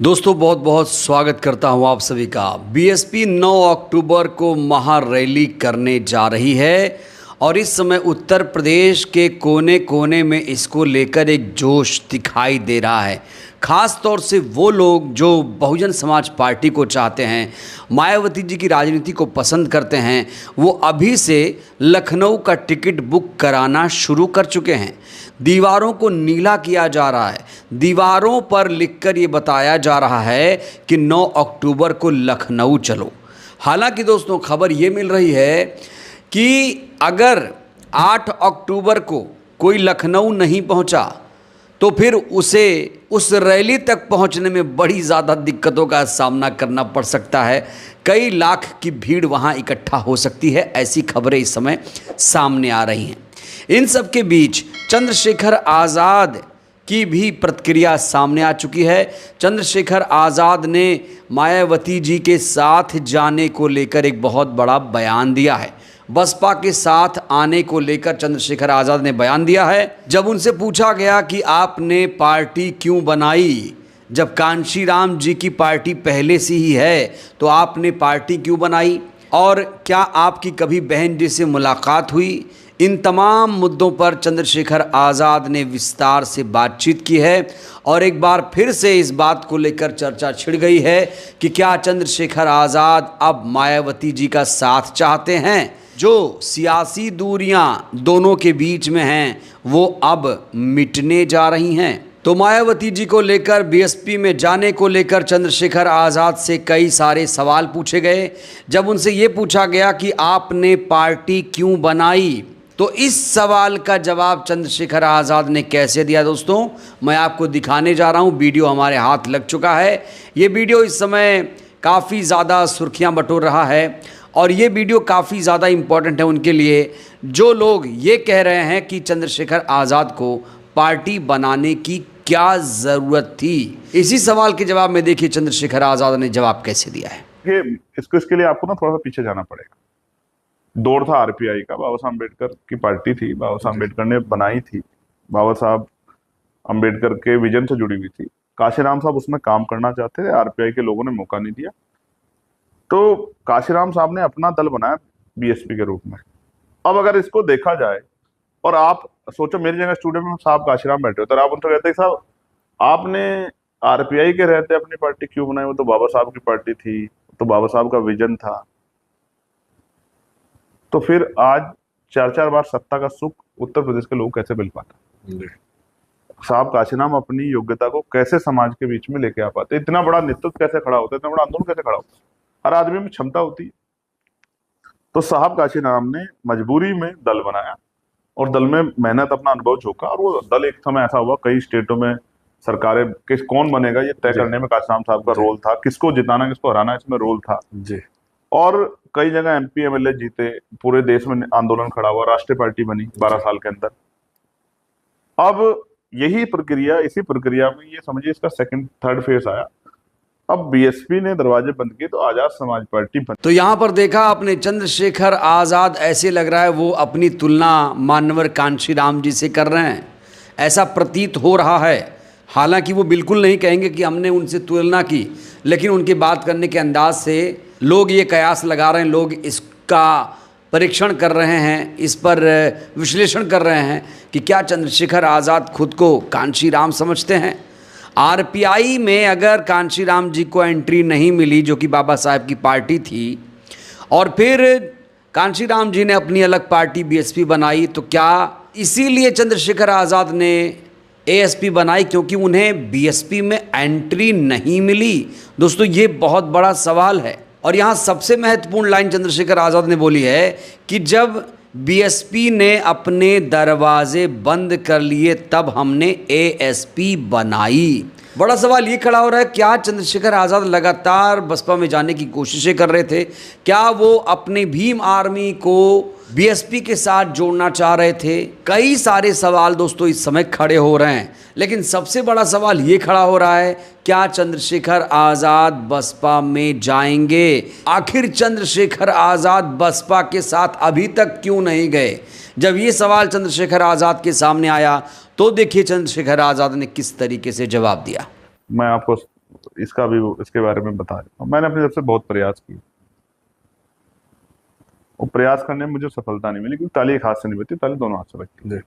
दोस्तों बहुत बहुत स्वागत करता हूं आप सभी का। बीएसपी 9 अक्टूबर को महारैली करने जा रही है और इस समय उत्तर प्रदेश के कोने कोने में इसको लेकर एक जोश दिखाई दे रहा है। ख़ास तौर से वो लोग जो बहुजन समाज पार्टी को चाहते हैं, मायावती जी की राजनीति को पसंद करते हैं, वो अभी से लखनऊ का टिकट बुक कराना शुरू कर चुके हैं। दीवारों को नीला किया जा रहा है, दीवारों पर लिखकर ये बताया जा रहा है कि 9 अक्टूबर को लखनऊ चलो। हालांकि दोस्तों खबर ये मिल रही है कि अगर 8 अक्टूबर को कोई लखनऊ नहीं पहुंचा तो फिर उसे उस रैली तक पहुंचने में बड़ी ज़्यादा दिक्कतों का सामना करना पड़ सकता है। कई लाख की भीड़ वहां इकट्ठा हो सकती है, ऐसी खबरें इस समय सामने आ रही हैं। इन सब के बीच चंद्रशेखर आज़ाद की भी प्रतिक्रिया सामने आ चुकी है। चंद्रशेखर आज़ाद ने मायावती जी के साथ जाने को लेकर एक बहुत बड़ा बयान दिया है। बसपा के साथ आने को लेकर चंद्रशेखर आज़ाद ने बयान दिया है। जब उनसे पूछा गया कि आपने पार्टी क्यों बनाई, जब कांशीराम जी की पार्टी पहले से ही है तो आपने पार्टी क्यों बनाई, और क्या आपकी कभी बहन जी से मुलाकात हुई, इन तमाम मुद्दों पर चंद्रशेखर आज़ाद ने विस्तार से बातचीत की है। और एक बार फिर से इस बात को लेकर चर्चा छिड़ गई है कि क्या चंद्रशेखर आज़ाद अब मायावती जी का साथ चाहते हैं। जो सियासी दूरियां दोनों के बीच में हैं वो अब मिटने जा रही हैं। तो मायावती जी को लेकर बीएसपी में जाने को लेकर चंद्रशेखर आज़ाद से कई सारे सवाल पूछे गए। जब उनसे ये पूछा गया कि आपने पार्टी क्यों बनाई, तो इस सवाल का जवाब चंद्रशेखर आज़ाद ने कैसे दिया दोस्तों, मैं आपको दिखाने जा रहा हूँ। वीडियो हमारे हाथ लग चुका है। ये वीडियो इस समय काफ़ी ज़्यादा सुर्खियाँ बटोर रहा है और ये वीडियो काफ़ी ज़्यादा इम्पॉर्टेंट है उनके लिए जो लोग ये कह रहे हैं कि चंद्रशेखर आज़ाद को पार्टी बनाने की क्या ज़रूरत थी। इसी सवाल के जवाब में देखिए चंद्रशेखर आज़ाद ने जवाब कैसे दिया है। इसके लिए आपको ना थोड़ा सा पीछे जाना पड़ेगा। दौर था आरपीआई का, बाबा साहब अम्बेडकर की पार्टी थी, बाबा साहब अम्बेडकर ने बनाई थी, बाबा साहब अम्बेडकर के विजन से जुड़ी हुई थी। काशीराम साहब उसमें काम करना चाहते थे, आरपीआई के लोगों ने मौका नहीं दिया, तो काशीराम साहब ने अपना दल बनाया बीएसपी के रूप में। अब अगर इसको देखा जाए और आप सोचो मेरी जगह स्टूडियो में साहब काशीराम बैठे होते और आप उनसे कहते साहब आपने आरपीआई के रहते अपनी पार्टी क्यों बनाई, वो तो बाबा साहब की पार्टी थी, तो बाबा साहब का विजन था, तो फिर आज 4-4 बार सत्ता का सुख उत्तर प्रदेश के लोग कैसे मिल पाता। साहब काशीराम अपनी योग्यता को कैसे समाज के बीच में लेके आ पाते, इतना बड़ा नेतृत्व कैसे खड़ा होता है, इतना बड़ा आंदोलन कैसे खड़ा होता है। हर आदमी में क्षमता होती है। तो साहब काशीराम ने मजबूरी में दल बनाया और दल में मेहनत अपना अनुभव झोंका और वो दल एक समय ऐसा हुआ कई स्टेटों में सरकारें किस कौन बनेगा ये तय करने में काशीराम साहब का रोल था, किसको जिताना किसको हराना इसमें रोल था जी। और कई जगह एमपी एमएलए जीते, पूरे देश में आंदोलन खड़ा हुआ, राष्ट्रीय पार्टी बनी 12 साल के अंदर। अब यही प्रक्रिया, इसी प्रक्रिया में ये समझिए इसका सेकंड थर्ड फेज आया। अब बीएसपी ने दरवाजे बंद किए तो आजाद समाज पार्टी बनी। तो यहाँ पर देखा आपने चंद्रशेखर आज़ाद, ऐसे लग रहा है वो अपनी तुलना मानवर कांशीराम जी से कर रहे हैं, ऐसा प्रतीत हो रहा है। हालांकि वो बिल्कुल नहीं कहेंगे कि हमने उनसे तुलना की, लेकिन उनके बात करने के अंदाज से लोग ये कयास लगा रहे हैं, लोग इसका परीक्षण कर रहे हैं, इस पर विश्लेषण कर रहे हैं कि क्या चंद्रशेखर आज़ाद खुद को कांशीराम समझते हैं। आरपीआई में अगर कांशीराम जी को एंट्री नहीं मिली, जो कि बाबा साहब की पार्टी थी, और फिर कांशीराम जी ने अपनी अलग पार्टी बीएसपी बनाई, तो क्या इसीलिए चंद्रशेखर आज़ाद ने एएसपी बनाई क्योंकि उन्हें बीएसपी में एंट्री नहीं मिली। दोस्तों ये बहुत बड़ा सवाल है और यहाँ सबसे महत्वपूर्ण लाइन चंद्रशेखर आज़ाद ने बोली है कि जब बीएसपी ने अपने दरवाजे बंद कर लिए तब हमने एएसपी बनाई। बड़ा सवाल ये खड़ा हो रहा है, क्या चंद्रशेखर आज़ाद लगातार बसपा में जाने की कोशिशें कर रहे थे, क्या वो अपने भीम आर्मी को बीएसपी के साथ जोड़ना चाह रहे थे। कई सारे सवाल दोस्तों इस समय खड़े हो रहे हैं, लेकिन सबसे बड़ा सवाल ये खड़ा हो रहा है, क्या चंद्रशेखर आज़ाद बसपा में जाएंगे। आखिर चंद्रशेखर आज़ाद बसपा के साथ अभी तक क्यों नहीं गए। जब ये सवाल चंद्रशेखर आज़ाद के सामने आया तो देखिए चंद्रशेखर आज़ाद ने किस तरीके से जवाब दिया। मैं आपको इसका भी इसके बारे में बता देता हूँ। मैंने अपनी तरफ से बहुत प्रयास किए, वो प्रयास करने में मुझे सफलता नहीं मिली, क्योंकि ताली एक हाथ से नहीं बजती, ताली दोनों हाथ से बजती है।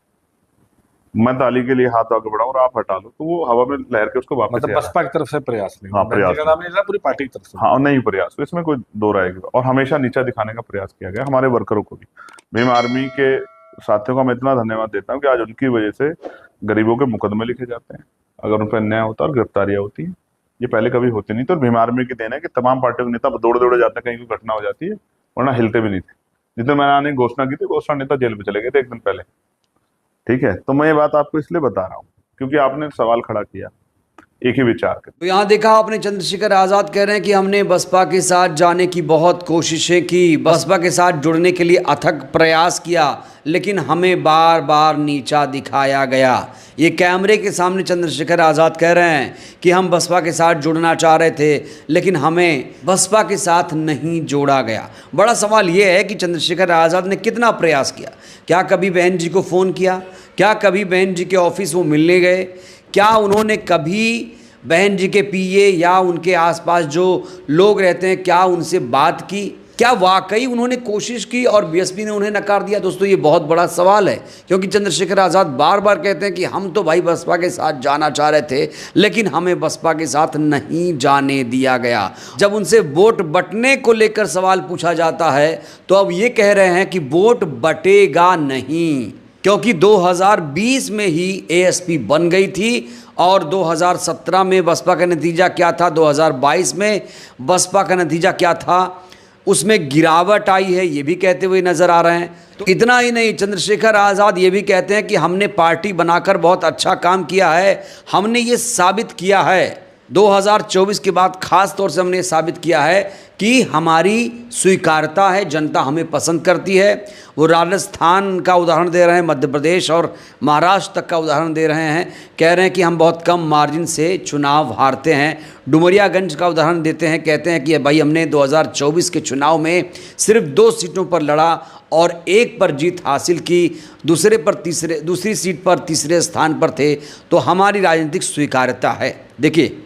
मैं ताली के लिए हाथ आगे बढ़ाऊं और आप हटा लो तो वो हवा में लहर के उसको वापस मतलब बसपा की तरफ से प्रयास नहीं, हाँ, बहन जी का नाम नहीं लिया, पूरी पार्टी की तरफ से। हाँ, नहीं प्रयास, इसमें कोई दो राय की। और हमेशा नीचा दिखाने का प्रयास किया गया हमारे वर्करों को भी। भीम आर्मी के साथियों का मैं इतना धन्यवाद देता हूँ कि आज उनकी वजह से गरीबों के मुकदमे लिखे जाते हैं, अगर उन पर अन्याय होता है और गिरफ्तारियां होती हैं, ये पहले कभी होती नहीं। तो भीम आर्मी की देन है कि तमाम पार्टियों के नेता दौड़ दौड़े जाते हैं, कहीं कोई घटना हो जाती है, वरना हिलते भी नहीं थे। जितने मैंने घोषणा की थी, घोषणा नेता जेल में चले गए थे एक दिन पहले। ठीक है, तो मैं ये बात आपको इसलिए बता रहा हूँ क्योंकि आपने सवाल खड़ा किया एक ही विचार कर। तो यहाँ देखा आपने, चंद्रशेखर आजाद कह रहे हैं कि हमने बसपा के साथ जाने की बहुत कोशिशें की, बसपा के साथ जुड़ने के लिए अथक प्रयास किया, लेकिन हमें बार बार नीचा दिखाया गया। ये कैमरे के सामने चंद्रशेखर आज़ाद कह रहे हैं कि हम बसपा के साथ जुड़ना चाह रहे थे, लेकिन हमें बसपा के साथ नहीं जोड़ा गया। बड़ा सवाल ये है कि चंद्रशेखर आज़ाद ने कितना प्रयास किया। क्या कभी बहन जी को फ़ोन किया? क्या कभी बहन जी के ऑफिस वो मिलने गए? क्या उन्होंने कभी बहन जी के पीए या उनके आसपास जो लोग रहते हैं, क्या उनसे बात की? क्या वाकई उन्होंने कोशिश की और बीएसपी ने उन्हें नकार दिया? दोस्तों, ये बहुत बड़ा सवाल है, क्योंकि चंद्रशेखर आज़ाद बार बार कहते हैं कि हम तो भाई बसपा के साथ जाना चाह रहे थे, लेकिन हमें बसपा के साथ नहीं जाने दिया गया। जब उनसे वोट बंटने को लेकर सवाल पूछा जाता है तो अब ये कह रहे हैं कि वोट बटेगा नहीं, क्योंकि 2020 में ही एएसपी बन गई थी और 2017 में बसपा का नतीजा क्या था, 2022 में बसपा का नतीजा क्या था, उसमें गिरावट आई है, ये भी कहते हुए नजर आ रहे हैं। तो इतना ही नहीं, चंद्रशेखर आज़ाद ये भी कहते हैं कि हमने पार्टी बनाकर बहुत अच्छा काम किया है, हमने ये साबित किया है 2024 के बाद खास तौर से हमने साबित किया है कि हमारी स्वीकार्यता है, जनता हमें पसंद करती है। वो राजस्थान का उदाहरण दे रहे हैं, मध्य प्रदेश और महाराष्ट्र तक का उदाहरण दे रहे हैं, कह रहे हैं कि हम बहुत कम मार्जिन से चुनाव हारते हैं। डुमरियागंज का उदाहरण देते हैं, कहते हैं कि भाई हमने 2024 के चुनाव में सिर्फ 2 सीटों पर लड़ा और 1 पर जीत हासिल की, दूसरी सीट पर तीसरे स्थान पर थे, तो हमारी राजनीतिक स्वीकार्यता है। देखिए,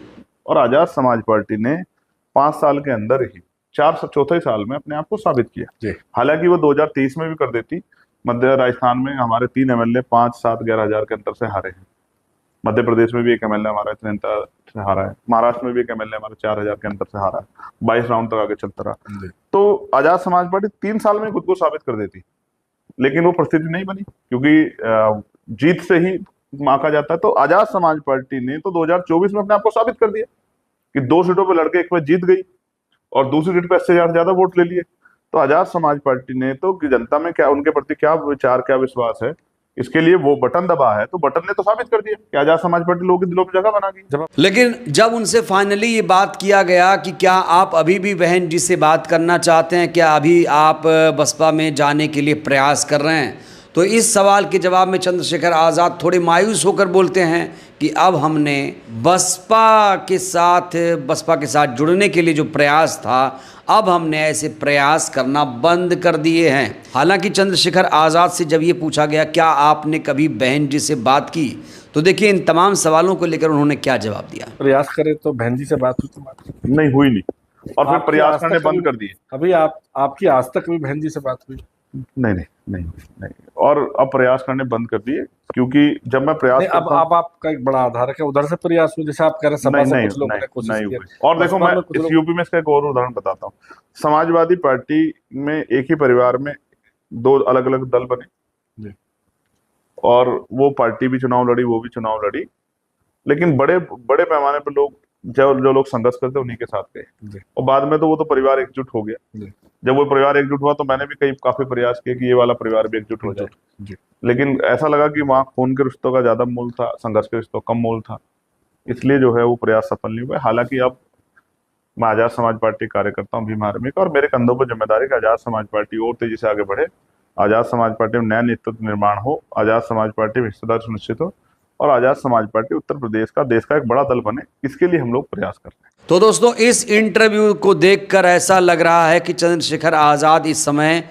और आजाद समाज पार्टी ने 5 साल के अंदर ही चौथे साल में अपने आप को साबित किया। हालांकि वो 2023 में भी कर देती। मध्य राजस्थान में हमारे 3 एमएलए 5, 7, 11 हजार के अंतर से हारे हैं। मध्य प्रदेश में भी एक एमएलए हमारा इतने अंतर से हारा है। महाराष्ट्र में भी एक एमएलए हमारा 4000 के अंतर से हारा है। 22 राउंड तक आगे चलता रहा। तो आजाद समाज पार्टी 3 साल में खुद को साबित कर देती, लेकिन वो परिस्थिति नहीं बनी, क्योंकि जीत से ही मांगा जाता है। तो आजाद समाज पार्टी ने तो 2024 में अपने आप को साबित कर दिया कि 2 सीटों पर लड़के 1 में जीत गई और दूसरी सीट पर 80 हजार ज्यादा वोट ले लिए। तो आजाद समाज पार्टी ने तो जनता में क्या, उनके प्रति क्या विचार, क्या विश्वास है, इसके लिए वो बटन दबा है, तो बटन ने तो साबित कर दिया कि आजाद समाज पार्टी लोगों के दिलों में जगह बना गई। लेकिन जब उनसे फाइनली ये बात किया गया कि क्या आप अभी भी बहन जी से बात करना चाहते हैं, क्या अभी आप बसपा में जाने के लिए प्रयास कर रहे हैं, तो इस सवाल के जवाब में चंद्रशेखर आज़ाद थोड़े मायूस होकर बोलते हैं कि अब हमने बसपा के साथ जुड़ने के लिए जो प्रयास था, अब हमने ऐसे प्रयास करना बंद कर दिए हैं। हालांकि चंद्रशेखर आज़ाद से जब ये पूछा गया क्या आपने कभी बहन जी से बात की, तो देखिए इन तमाम सवालों को लेकर उन्होंने क्या जवाब दिया। प्रयास करे तो बहन जी से बात हुई तो नहीं हुई नहीं, और फिर प्रयास करने बंद कर दिए। अभी आपकी आज तक भी बहन जी से बात हुई? नहीं, और अब प्रयास करने बंद कर दिए, क्योंकि जब मैं प्रयास अब आपका एक बड़ा आधार है कि उधर से प्रयास हुआ, जैसे आप कह रहे हैं सपा से कुछ लोगों ने कोशिश की। और देखो, मैं इस यूपी में इसका एक और उदाहरण बताता हूँ। समाजवादी पार्टी में एक ही परिवार में 2 अलग अलग दल बने, और वो पार्टी भी चुनाव लड़ी, वो भी चुनाव लड़ी, लेकिन बड़े पैमाने पर लोग जो लोग संघर्ष करते उन्हीं के साथ गए, और बाद में तो वो तो परिवार एकजुट हो गया। जब वो परिवार एकजुट हुआ तो मैंने भी काफी प्रयास किए कि ये वाला परिवार भी एकजुट हो जाए, लेकिन ऐसा लगा कि वहाँ खून के रिश्तों का ज्यादा मूल था, संघर्ष के रिश्तों कम मूल था, इसलिए जो है वो प्रयास सफल नहीं हुआ। हालांकि अब मैं आजाद समाज पार्टी कार्यकर्ता हूँ भीम आर्मी का, और मेरे कंधों पर जिम्मेदारी कि आजाद समाज पार्टी और तेजी से आगे बढ़े, आजाद समाज पार्टी में नया नेतृत्व निर्माण हो, आजाद समाज पार्टी में हिस्सेदार सुनिश्चित हो, और आजाद समाज पार्टी उत्तर प्रदेश का, देश का एक बड़ा दल बने, इसके लिए हम लोग प्रयास कर रहे हैं। तो दोस्तों, इस इंटरव्यू को देखकर ऐसा लग रहा है कि चंद्रशेखर आज़ाद इस समय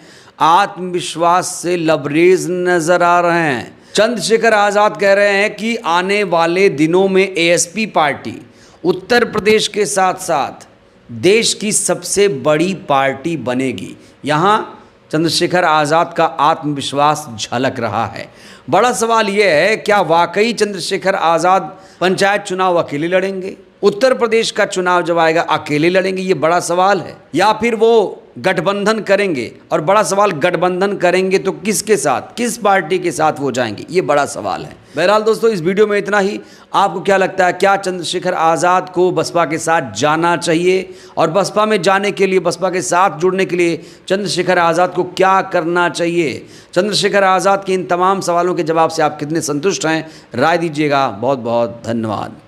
आत्मविश्वास से लबरेज नजर आ रहे हैं। चंद्रशेखर आज़ाद कह रहे हैं कि आने वाले दिनों में एएसपी पार्टी उत्तर प्रदेश के साथ साथ देश की सबसे बड़ी पार्टी बनेगी। यहाँ चंद्रशेखर आज़ाद का आत्मविश्वास झलक रहा है। बड़ा सवाल यह है, क्या वाकई चंद्रशेखर आज़ाद पंचायत चुनाव अकेले लड़ेंगे? उत्तर प्रदेश का चुनाव जब आएगा अकेले लड़ेंगे, ये बड़ा सवाल है, या फिर वो गठबंधन करेंगे? और बड़ा सवाल, गठबंधन करेंगे तो किसके साथ, किस पार्टी के साथ वो जाएंगे, ये बड़ा सवाल है। बहरहाल दोस्तों, इस वीडियो में इतना ही। आपको क्या लगता है, क्या चंद्रशेखर आज़ाद को बसपा के साथ जाना चाहिए? और बसपा में जाने के लिए, बसपा के साथ जुड़ने के लिए चंद्रशेखर आज़ाद को क्या करना चाहिए? चंद्रशेखर आज़ाद के इन तमाम सवालों के जवाब से आप कितने संतुष्ट हैं? राय दीजिएगा। बहुत बहुत धन्यवाद।